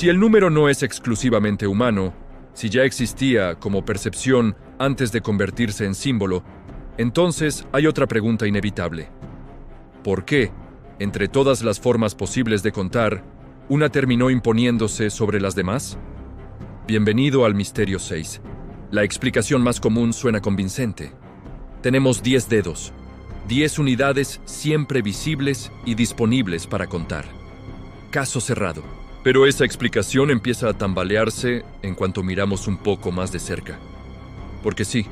Si el número no es exclusivamente humano, si ya existía como percepción antes de convertirse en símbolo, entonces hay otra pregunta inevitable. ¿Por qué, entre todas las formas posibles de contar, una terminó imponiéndose sobre las demás? Bienvenido al Misterio 6. La explicación más común suena convincente. Tenemos 10 dedos, 10 unidades siempre visibles y disponibles para contar. Caso cerrado. Pero esa explicación empieza a tambalearse en cuanto miramos un poco más de cerca. Porque sí,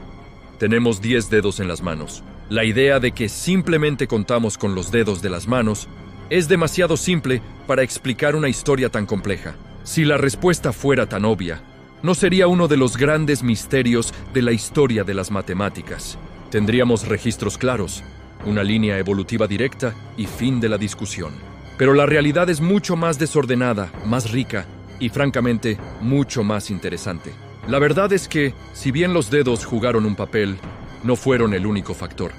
tenemos 10 dedos en las manos. La idea de que simplemente contamos con los dedos de las manos es demasiado simple para explicar una historia tan compleja. Si la respuesta fuera tan obvia, no sería uno de los grandes misterios de la historia de las matemáticas. Tendríamos registros claros, una línea evolutiva directa y fin de la discusión. Pero la realidad es mucho más desordenada, más rica y, francamente, mucho más interesante. La verdad es que, si bien los dedos jugaron un papel, no fueron el único factor.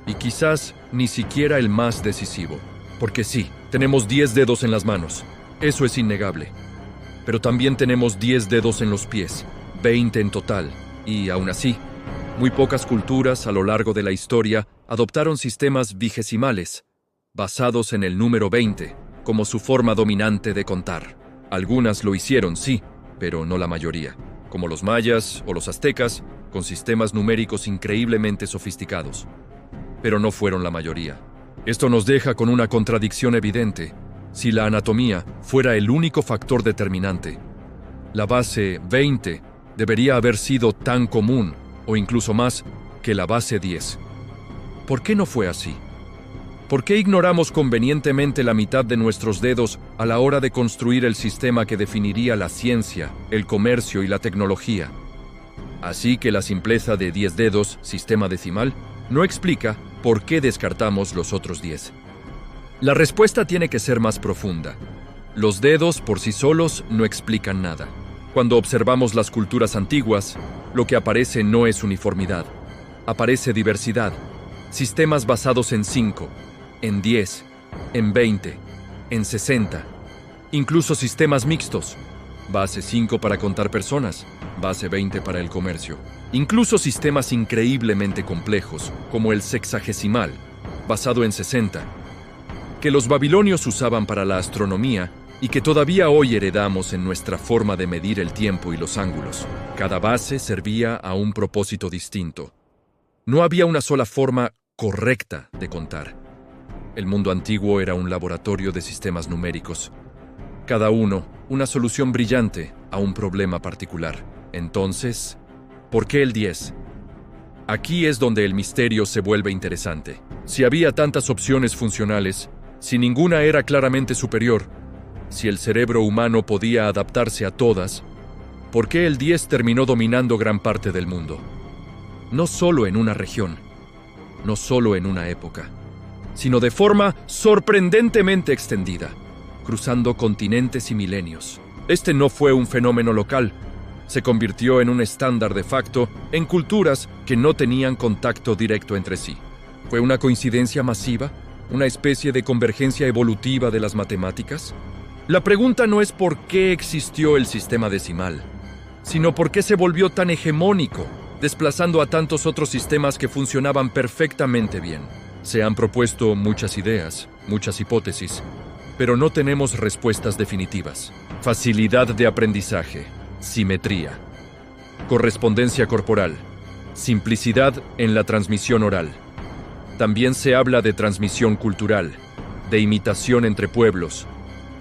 Y quizás ni siquiera el más decisivo. Porque sí, tenemos 10 dedos en las manos. Eso es innegable. Pero también tenemos 10 dedos en los pies, 20 en total. Y, aún así, muy pocas culturas a lo largo de la historia adoptaron sistemas vigesimales, basados en el número 20, como su forma dominante de contar. Algunas lo hicieron, sí, pero no la mayoría, como los mayas o los aztecas, con sistemas numéricos increíblemente sofisticados. Pero no fueron la mayoría. Esto nos deja con una contradicción evidente. Si la anatomía fuera el único factor determinante, la base 20 debería haber sido tan común, o incluso más, que la base 10. ¿Por qué no fue así? ¿Por qué ignoramos convenientemente la mitad de nuestros dedos a la hora de construir el sistema que definiría la ciencia, el comercio y la tecnología? Así que la simpleza de 10 dedos, sistema decimal, no explica por qué descartamos los otros 10. La respuesta tiene que ser más profunda. Los dedos por sí solos no explican nada. Cuando observamos las culturas antiguas, lo que aparece no es uniformidad. Aparece diversidad. Sistemas basados en 5, en 10, en 20, en 60. Incluso sistemas mixtos. Base 5 para contar personas, base 20 para el comercio. Incluso sistemas increíblemente complejos, como el sexagesimal, basado en 60, que los babilonios usaban para la astronomía y que todavía hoy heredamos en nuestra forma de medir el tiempo y los ángulos. Cada base servía a un propósito distinto. No había una sola forma correcta de contar. El mundo antiguo era un laboratorio de sistemas numéricos. Cada uno, una solución brillante a un problema particular. Entonces, ¿por qué el 10? Aquí es donde el misterio se vuelve interesante. Si había tantas opciones funcionales, si ninguna era claramente superior, si el cerebro humano podía adaptarse a todas, ¿por qué el 10 terminó dominando gran parte del mundo? No solo en una región, no solo en una época, sino de forma sorprendentemente extendida, cruzando continentes y milenios. Este no fue un fenómeno local. Se convirtió en un estándar de facto en culturas que no tenían contacto directo entre sí. ¿Fue una coincidencia masiva? ¿Una especie de convergencia evolutiva de las matemáticas? La pregunta no es por qué existió el sistema decimal, sino por qué se volvió tan hegemónico, desplazando a tantos otros sistemas que funcionaban perfectamente bien. Se han propuesto muchas ideas, muchas hipótesis, pero no tenemos respuestas definitivas. Facilidad de aprendizaje, simetría, correspondencia corporal, simplicidad en la transmisión oral. También se habla de transmisión cultural, de imitación entre pueblos,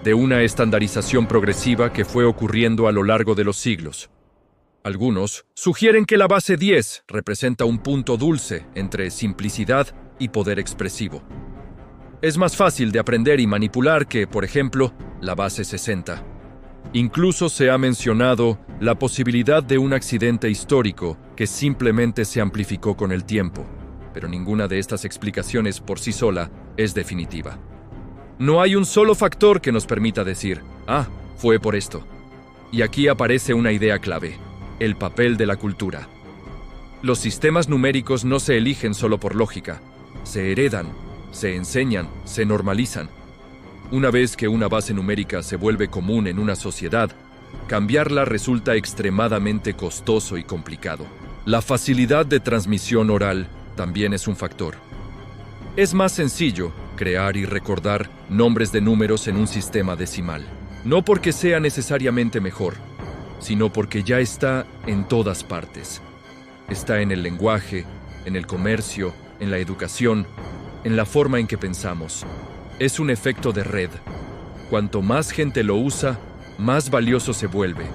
de una estandarización progresiva que fue ocurriendo a lo largo de los siglos. Algunos sugieren que la base 10 representa un punto dulce entre simplicidad y poder expresivo. Es más fácil de aprender y manipular que, por ejemplo, la base 60. Incluso se ha mencionado la posibilidad de un accidente histórico que simplemente se amplificó con el tiempo, pero ninguna de estas explicaciones por sí sola es definitiva. No hay un solo factor que nos permita decir, fue por esto. Y aquí aparece una idea clave, el papel de la cultura. Los sistemas numéricos no se eligen solo por lógica, se heredan, se enseñan, se normalizan. Una vez que una base numérica se vuelve común en una sociedad, cambiarla resulta extremadamente costoso y complicado. La facilidad de transmisión oral también es un factor. Es más sencillo crear y recordar nombres de números en un sistema decimal, no porque sea necesariamente mejor, sino porque ya está en todas partes. Está en el lenguaje, en el comercio, en la educación, en la forma en que pensamos. Es un efecto de red. Cuanto más gente lo usa, más valioso se vuelve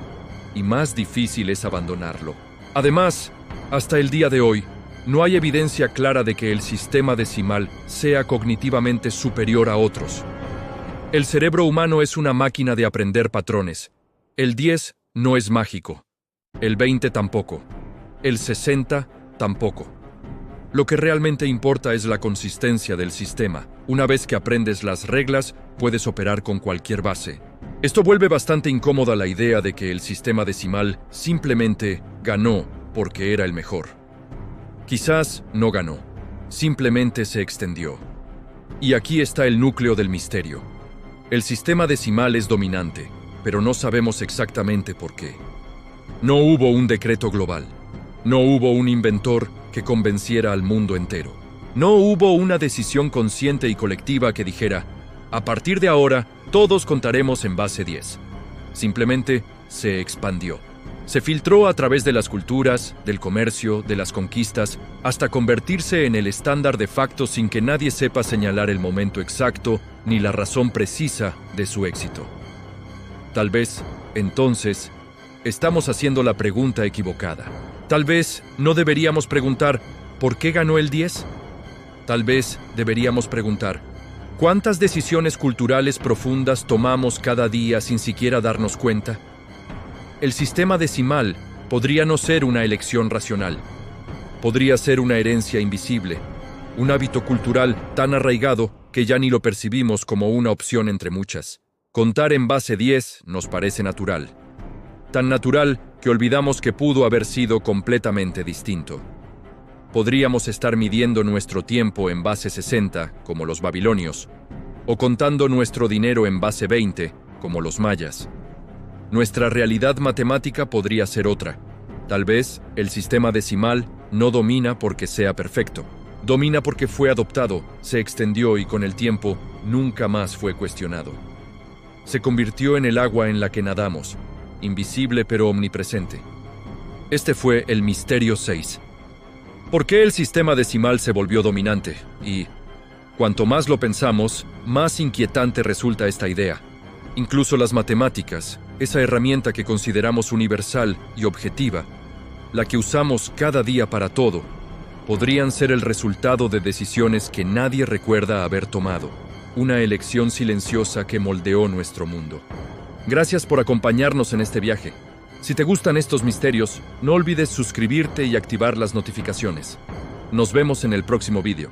y más difícil es abandonarlo. Además, hasta el día de hoy, no hay evidencia clara de que el sistema decimal sea cognitivamente superior a otros. El cerebro humano es una máquina de aprender patrones. El 10 no es mágico. El 20 tampoco. El 60 tampoco. Lo que realmente importa es la consistencia del sistema. Una vez que aprendes las reglas, puedes operar con cualquier base. Esto vuelve bastante incómoda la idea de que el sistema decimal simplemente ganó porque era el mejor. Quizás no ganó, simplemente se extendió. Y aquí está el núcleo del misterio. El sistema decimal es dominante, pero no sabemos exactamente por qué. No hubo un decreto global. No hubo un inventor que convenciera al mundo entero. No hubo una decisión consciente y colectiva que dijera, a partir de ahora, todos contaremos en base 10. Simplemente se expandió. Se filtró a través de las culturas, del comercio, de las conquistas, hasta convertirse en el estándar de facto sin que nadie sepa señalar el momento exacto ni la razón precisa de su éxito. Tal vez, entonces, estamos haciendo la pregunta equivocada. Tal vez no deberíamos preguntar, ¿por qué ganó el 10? Tal vez deberíamos preguntar, ¿cuántas decisiones culturales profundas tomamos cada día sin siquiera darnos cuenta? El sistema decimal podría no ser una elección racional. Podría ser una herencia invisible, un hábito cultural tan arraigado que ya ni lo percibimos como una opción entre muchas. Contar en base 10 nos parece natural. Tan natural que olvidamos que pudo haber sido completamente distinto. Podríamos estar midiendo nuestro tiempo en base 60, como los babilonios, o contando nuestro dinero en base 20, como los mayas. Nuestra realidad matemática podría ser otra. Tal vez el sistema decimal no domina porque sea perfecto. Domina porque fue adoptado, se extendió y con el tiempo nunca más fue cuestionado. Se convirtió en el agua en la que nadamos, invisible pero omnipresente. Este fue el misterio 6. ¿Por qué el sistema decimal se volvió dominante? Y, cuanto más lo pensamos, más inquietante resulta esta idea. Incluso las matemáticas, esa herramienta que consideramos universal y objetiva, la que usamos cada día para todo, podrían ser el resultado de decisiones que nadie recuerda haber tomado, una elección silenciosa que moldeó nuestro mundo. Gracias por acompañarnos en este viaje. Si te gustan estos misterios, no olvides suscribirte y activar las notificaciones. Nos vemos en el próximo vídeo.